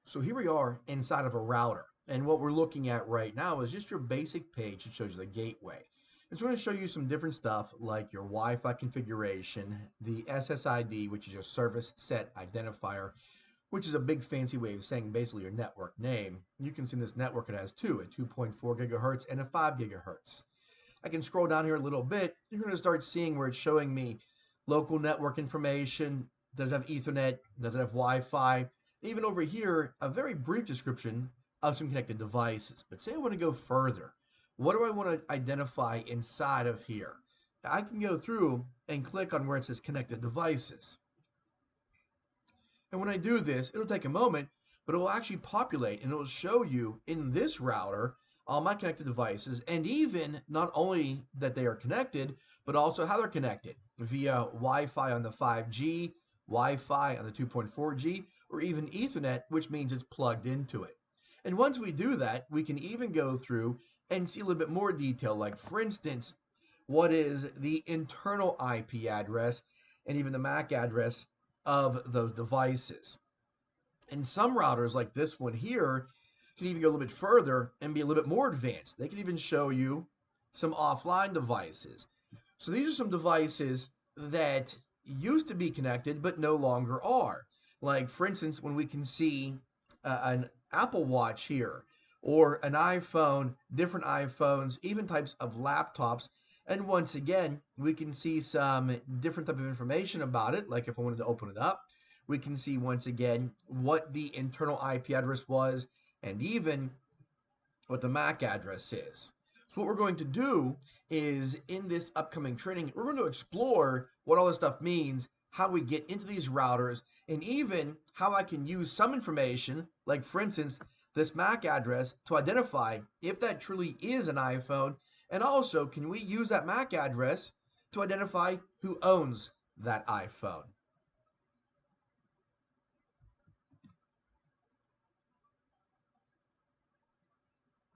So here we are inside of a router. And what we're looking at right now is just your basic page that shows you the gateway. It's going to show you some different stuff like your Wi-Fi configuration, the SSID, which is your service set identifier, which is a big fancy way of saying basically your network name. You can see in this network it has two, a 2.4 gigahertz and a 5 gigahertz. I can scroll down here a little bit. You're going to start seeing where it's showing me local network information. Does it have Ethernet? Does it have Wi-Fi? Even over here, a very brief description of some connected devices. But say I want to go further. What do I want to identify inside of here? I can go through and click on where it says connected devices. And when I do this, it'll take a moment, but it will actually populate and it will show you in this router all my connected devices, and even not only that they are connected, but also how they're connected via Wi-Fi on the 5G, Wi-Fi on the 2.4G, or even Ethernet, which means it's plugged into it. And once we do that, we can even go through and see a little bit more detail, like for instance, what is the internal IP address and even the MAC address of those devices. And some routers like this one here can even go a little bit further and be a little bit more advanced. They can even show you some offline devices. So these are some devices that used to be connected but no longer are. Like for instance, when we can see an Apple Watch here or an iPhone, different iPhones, even types of laptops. And once again, we can see some different type of information about it. Like if I wanted to open it up, we can see once again what the internal IP address was and even what the MAC address is. So what we're going to do is in this upcoming training, we're going to explore what all this stuff means, how we get into these routers, and even how I can use some information, like for instance, this MAC address to identify if that truly is an iPhone, and also can we use that MAC address to identify who owns that iPhone.